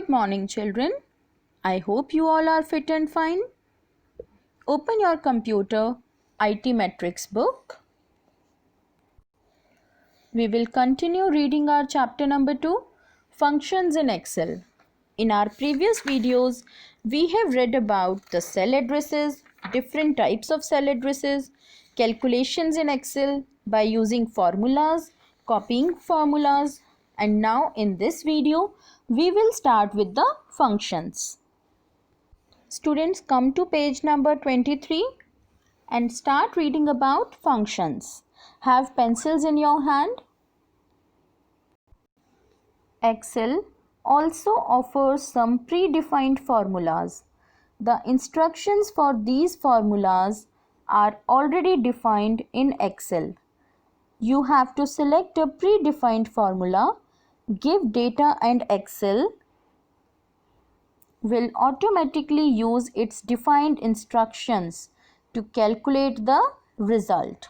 Good morning, children. I hope you all are fit and fine. Open your computer, IT Matrix book. We will continue reading our chapter number 2, Functions in Excel. In our previous videos, we have read about the cell addresses, different types of cell addresses, calculations in Excel by using formulas, copying formulas, and now in this video, we will start with the functions. Students, come to page number 23 and start reading about functions. Have pencils in your hand. Excel also offers some predefined formulas. The instructions for these formulas are already defined in Excel. You have to select a predefined formula, give data, and Excel will automatically use its defined instructions to calculate the result.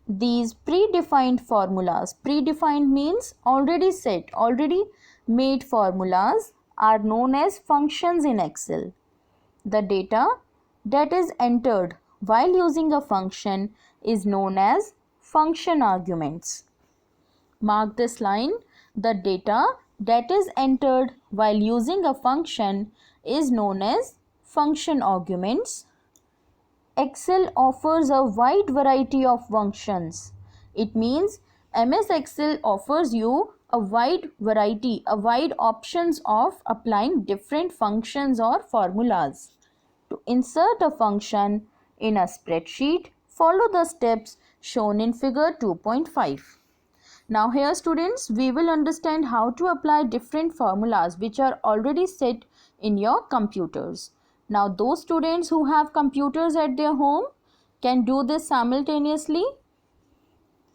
These predefined formulas, predefined means already set, already made formulas, are known as functions in Excel. The data that is entered while using a function is known as function arguments. Mark this line. The data that is entered while using a function is known as function arguments. Excel offers a wide variety of functions. It means MS Excel offers you a wide variety, a wide options of applying different functions or formulas. To insert a function in a spreadsheet, follow the steps shown in figure 2.5. Now here students, we will understand how to apply different formulas which are already set in your computers. Now those students who have computers at their home can do this simultaneously.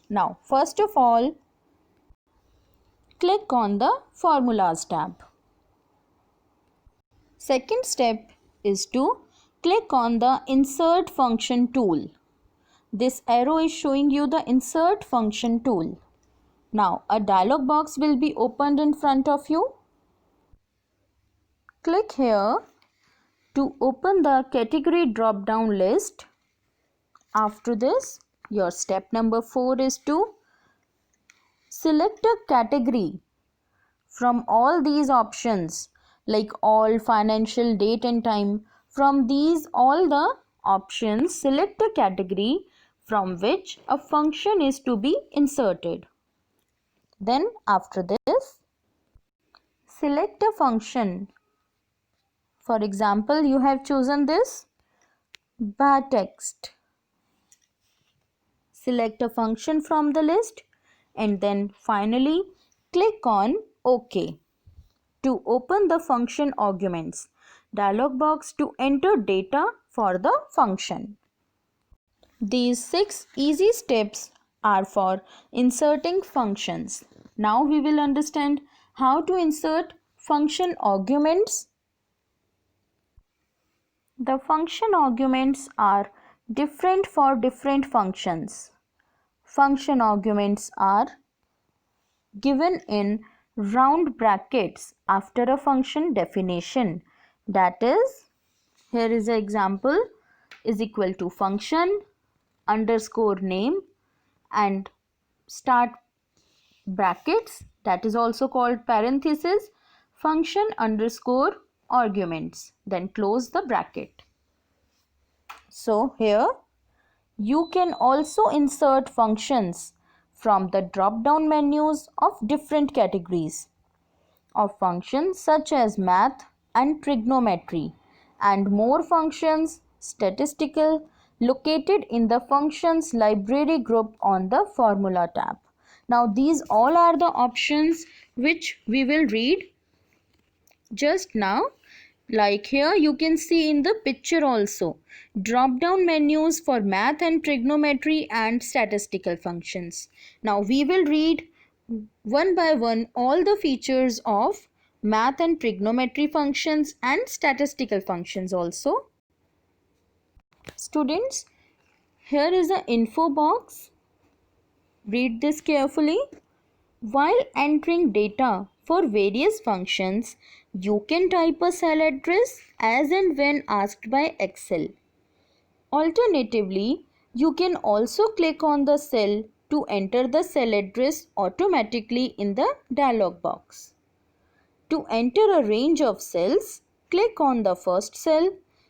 Now first of all, click on the Formulas tab. Second step is to click on the Insert Function tool. This arrow is showing you the Insert Function tool. Now a dialog box will be opened in front of you. Click here to open the category drop down list. After this, your step number 4 is to select a category from all these options, like all, financial, date and time. From these all the options, select a category from which a function is to be inserted. Then after this, select a function. For example, you have chosen this bar text. Select a function from the list and then finally click on OK to open the function arguments dialog box to enter data for the function. These 6 easy steps are for inserting functions. Now we will understand how to insert function arguments. The function arguments are different for different functions. Function arguments are given in round brackets after a function definition. That is, here is an example, is equal to function underscore name and start brackets, that is also called parenthesis, function underscore arguments, then close the bracket. So here you can also insert functions from the drop down menus of different categories of functions such as math and trigonometry, and more functions, statistical, located in the functions library group on the formula tab. Now these all are the options which we will read just now. Like here you can see in the picture also drop down menus for math and trigonometry and statistical functions. Now we will read one by one all the features of math and trigonometry functions and statistical functions also. Students, here is an info box. Read this carefully. While entering data For various functions, you can type a cell address as and when asked by Excel. Alternatively, you can also click on the cell to enter the cell address automatically in the dialog box. To enter a range of cells, click on the first cell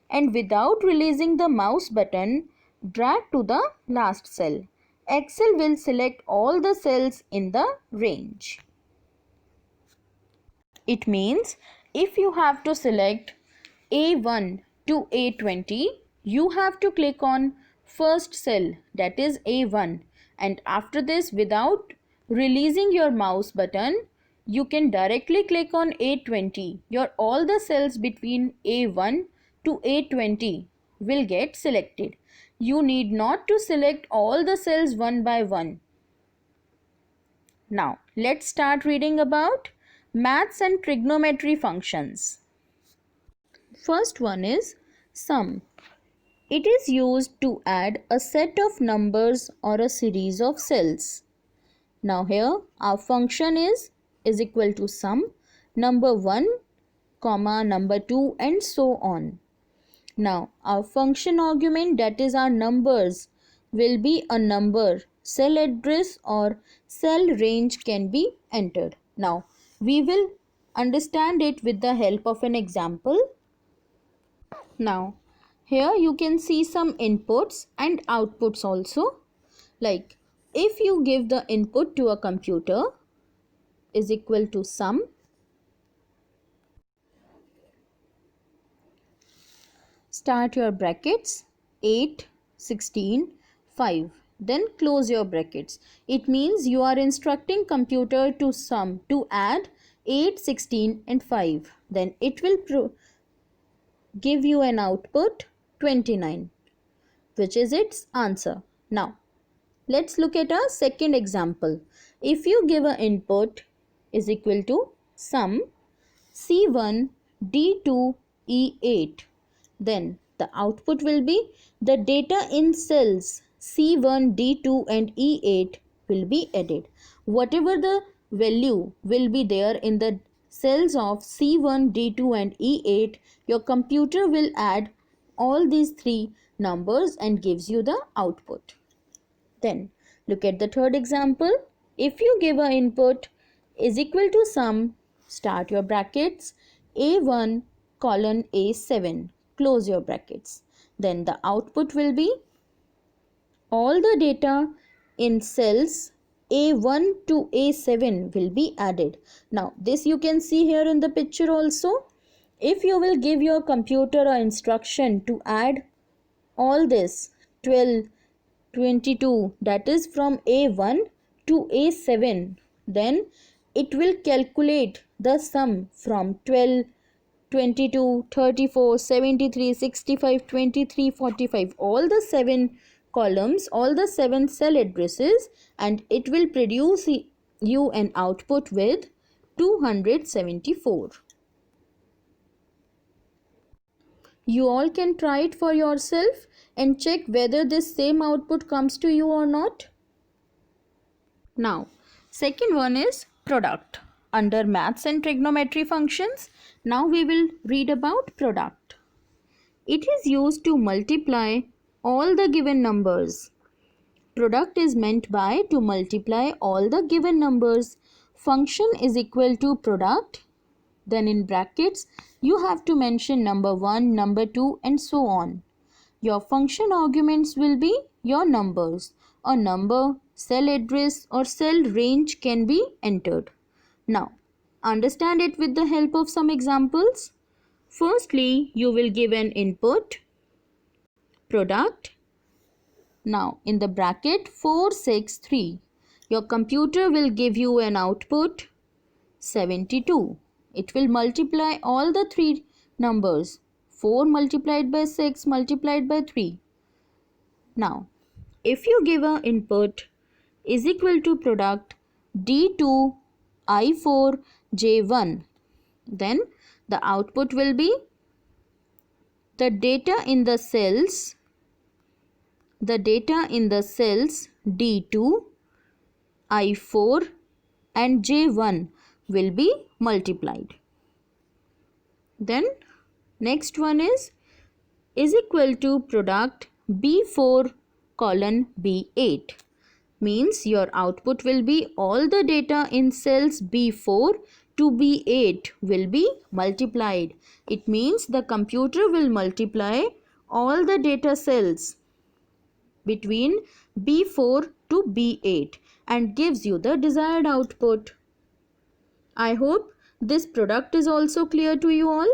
and without releasing the mouse button, drag to the last cell. Excel will select all the cells in the range. It means if you have to select A1 to A20, you have to click on first cell, that is A1, and after this, without releasing your mouse button, you can directly click on A20. All the cells between A1 to A20 will get selected. You need not to select all the cells one by one. Now, let's start reading about maths and trigonometry functions. First one is sum. It is used to add a set of numbers or a series of cells. Now here our function is equal to sum, number 1, comma, number 2 and so on. Now our function argument, that is our numbers, will be a number, cell address or cell range can be entered. Now we will understand it with the help of an example. Now here you can see some inputs and outputs also. Like if you give the input to a computer is equal to sum, start your brackets 8, 16, 5, then close your brackets. It means you are instructing computer to sum, to add 8, 16 and 5. Then it will give you an output 29, which is its answer. Now let's look at our second example. If you give an input is equal to sum C1 D2 E8, then the output will be the data in cells C1, D2 and E8 will be added. Whatever the value will be there in the cells of C1, D2 and E8, your computer will add all these three numbers and gives you the output. Then look at the third example. If you give an input is equal to sum, start your brackets A1 colon A7, close your brackets. Then the output will be all the data in cells A1 to A7 will be added. Now this you can see here in the picture also. If you will give your computer an instruction to add all this 12, 22, that is from A1 to A7, then it will calculate the sum from 12, 22, 34, 73, 65, 23, 45, all the 7 columns, all the 7 cell addresses, and it will produce you an output with 274. You all can try it for yourself and check whether this same output comes to you or not. Now, second one is product. Under maths and trigonometry functions, now we will read about product. It is used to multiply all the given numbers. Product is meant by to multiply all the given numbers. Function is equal to product. Then in brackets, you have to mention number 1, number 2 and so on. Your function arguments will be your numbers. A number, cell address or cell range can be entered. Now, understand it with the help of some examples. Firstly, you will give an input, product. Now, in the bracket 463, your computer will give you an output 72. It will multiply all the three numbers, 4 multiplied by 6 multiplied by 3. Now, if you give an input is equal to product D2 I4 J1, then the output will be the data in the cells D2 I4 and J1 will be multiplied. Then next one is equal to product B4 colon B8. Means your output will be all the data in cells B4 to B8 will be multiplied. It means the computer will multiply all the data cells between B4 to B8 and gives you the desired output. I hope this product is also clear to you all.